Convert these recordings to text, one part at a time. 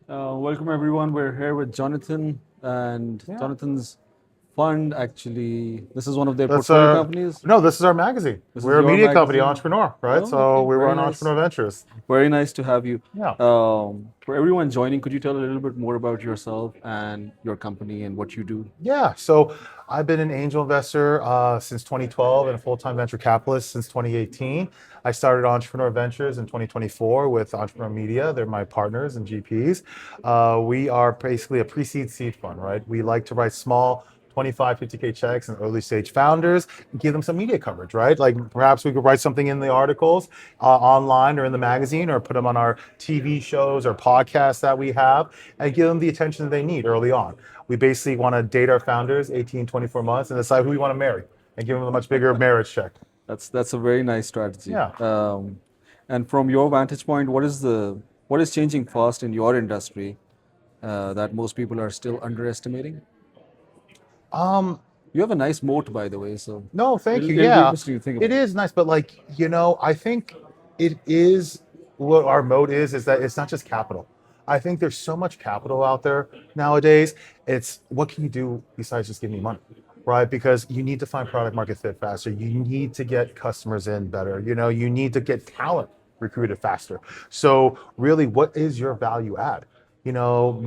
Welcome everyone. We're here with Jonathan and Yeah. Jonathan's fund. Actually, this is one of their That's portfolio companies. no, this is our magazine. This is We're a your media company, magazine. entrepreneur, right? Oh, So okay. we Very run nice. Entrepreneur Ventures. Very nice to have you. Yeah. For everyone joining, could you tell a little bit more about yourself and your company and what you do? Yeah. So I've been an angel investor since 2012 and a full-time venture capitalist since 2018. I started Entrepreneur Ventures in 2024 with Entrepreneur Media. They're my partners and GPs. We are basically a pre-seed seed fund, right? We like to write small 25, 50K checks and early stage founders, give them some media coverage, right? Like perhaps we could write something in the articles online or in the magazine or put them on our TV shows or podcasts that we have and give them the attention that they need early on. We basically want to date our founders 18, 24 months and decide who we want to marry and give them a much bigger marriage check. That's a very nice strategy. Yeah. And from your vantage point, what is changing fast in your industry that most people are still underestimating? Um, You have a nice moat, by the way, so no, thank you. it'll be Yeah, interesting to think it about. is nice, but I think it is what our mode is that it's not just capital. I think there's so much capital out there nowadays. It's what can you do besides just give me money, right? Because you need to find product market fit faster. You need to get customers in better. You need to get talent recruited faster. So really, what is your value add?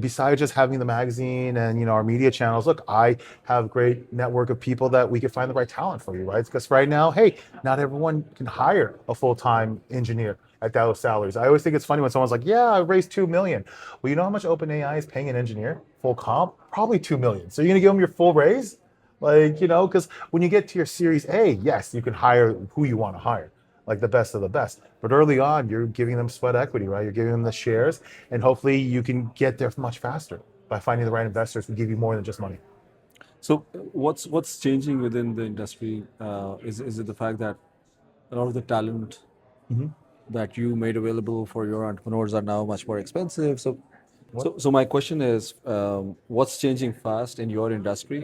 Besides just having the magazine and our media channels, look, I have a great network of people that we could find the right talent for you, right? Because right now, hey, not everyone can hire a full-time engineer at those salaries. I always think it's funny when someone's like, "Yeah, I raised 2 million." Well, you know how much OpenAI is paying an engineer full comp? Probably 2 million. So you're gonna give them your full raise, because when you get to your Series A, yes, you can hire who you want to hire, like the best of the best. But early on, you're giving them sweat equity, right? You're giving them the shares, and hopefully you can get there much faster by finding the right investors who give you more than just money. So, what's changing within the industry? Is it the fact that a lot of the talent Mhm. that you made available for your entrepreneurs are now much more expensive? So, What? my question is, what's changing fast in your industry,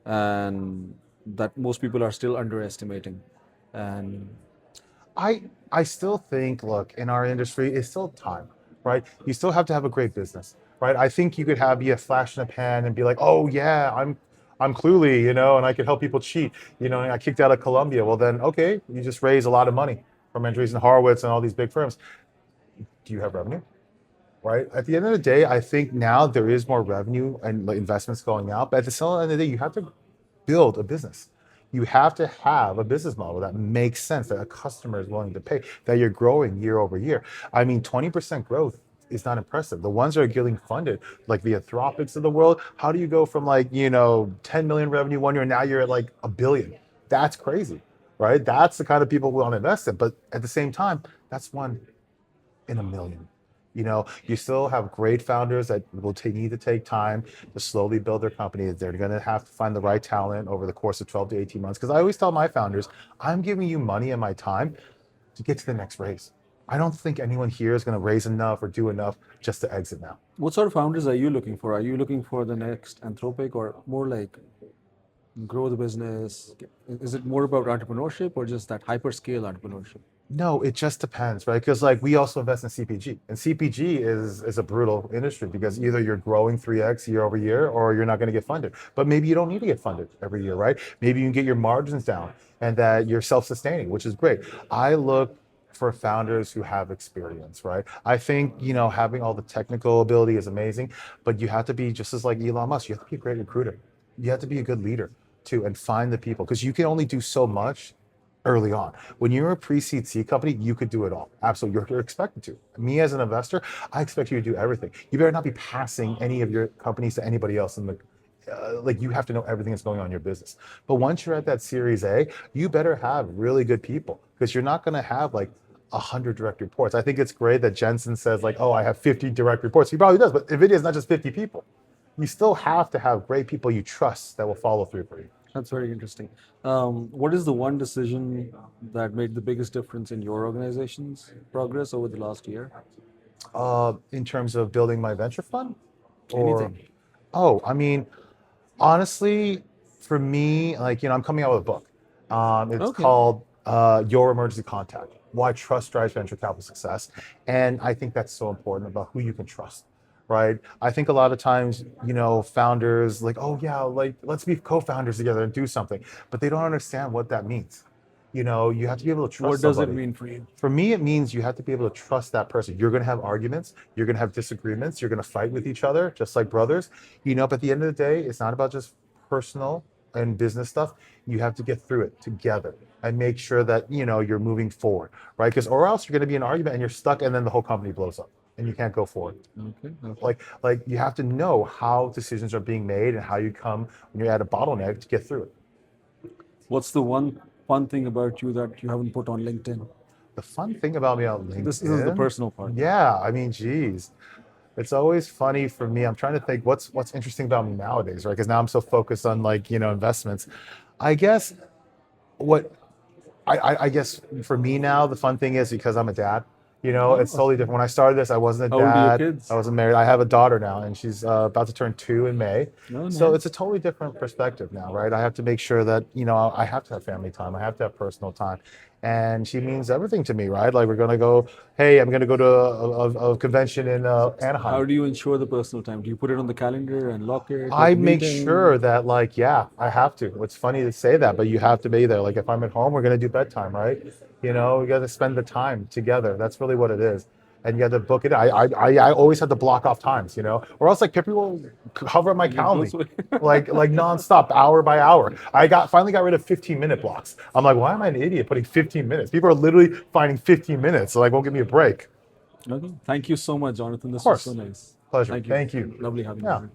and that most people are still underestimating? And I I still think, look, in our industry, it's still time, right? You still have to have a great business, right? I think you could be a flash in the pan and be like, oh yeah, I'm Cluely, and I could help people cheat, and I kicked out of Columbia. Well then, okay, you just raise a lot of money from Andreessen Horowitz and all these big firms. Do you have revenue? Right? At the end of the day, I think now there is more revenue and like, investments going out, but at the end of the day, you have to build a business. You have to have a business model that makes sense, that a customer is willing to pay, that you're growing year over year. I mean, 20% growth is not impressive. The ones that are getting funded, like the Anthropics of the world, how do you go from 10 million revenue one year and now you're at like a billion? That's crazy, right? That's the kind of people we want to invest in. But at the same time, that's one in a million. You still have great founders that will need to take time to slowly build their company. They're going to have to find the right talent over the course of 12 to 18 months. Because I always tell my founders, I'm giving you money and my time to get to the next raise. I don't think anyone here is going to raise enough or do enough just to exit now. what sort of founders are you looking for? Are you looking for the next Anthropic, or more like grow the business? Is it more about entrepreneurship or just that hyperscale entrepreneurship? No, it just depends, right? Because like we also invest in CPG, and CPG is a brutal industry because either you're growing 3x year over year, or you're not going to get funded. But maybe you don't need to get funded every year, right? Maybe you can get your margins down, and that you're self-sustaining, which is great. I look for founders who have experience, right? I think having all the technical ability is amazing, but you have to be just as like Elon Musk. You have to be a great recruiter. You have to be a good leader too, and find the people because you can only do so much early on. When you're a pre-seed seed company, you could do it all. Absolutely. You're expected to. Me as an investor, I expect you to do everything. You better not be passing any of your companies to anybody else in the like you have to know everything that's going on in your business. But once you're at that Series A, you better have really good people because you're not going to have like 100 direct reports. I think it's great that Jensen says like, oh, I have 50 direct reports. He probably does, but NVIDIA is not just 50 people. You still have to have great people you trust that will follow through for you. That's very interesting. What is the one decision that made the biggest difference in your organization's progress over the last year? In terms of building my venture fund, or Anything. oh, I mean, honestly, for me, I'm coming out with a book. It's Okay. called Your Emergency Contact: Why Trust Drives Venture Capital Success. And I think that's so important about who you can trust, right? I think a lot of times, founders like, oh yeah, like let's be co-founders together and do something, but they don't understand what that means. You have to be able to trust What does it somebody. mean for you? For me, it means you have to be able to trust that person. You're going to have arguments, you're going to have disagreements, you're going to fight with each other, just like brothers. But at the end of the day, it's not about just personal and business stuff. You have to get through it together and make sure that you're moving forward, right? Because or else you're going to be in an argument and you're stuck, and then the whole company blows up and you can't go forward. Okay. Okay. Like you have to know how decisions are being made and how you come when you're at a bottleneck to get through it. What's the one fun thing about you that you haven't put on LinkedIn? The fun thing about me on This is the LinkedIn, personal part. yeah, I mean, geez, it's always funny for me. I'm trying to think what's interesting about me nowadays, right? Because now I'm so focused on like investments. I guess what I guess for me now the fun thing is because I'm a dad. It's Oh, totally different. When I started this, I wasn't a how old are your dad. I kids? wasn't married. I have a daughter now, and she's about to turn 2 in May. Oh, So it's a nice. totally different perspective now, right? I have to make sure that I have to have family time. I have to have personal time, and she means everything to me, right? Like we're gonna go. Hey, I'm gonna go to a convention in How Anaheim. do you ensure the personal time? Do you put it on the calendar and lock it like I a make sure meeting? that like, yeah, I have to. It's funny to say that, but you have to be there. Like if I'm at home, we're gonna do bedtime, right? We got to spend the time together. That's really what it is. And you got to book it. I always have to block off times, or else like people will cover up my And it calendar, goes away. like nonstop, hour by hour. I finally got rid of 15-minute blocks. I'm like, why am I an idiot putting 15 minutes? People are literally finding 15 minutes, so like won't give me a break. Okay. Thank you so much, Jonathan. Of This was so course, nice. pleasure. Thank you. Thank you. Lovely having you Yeah. here.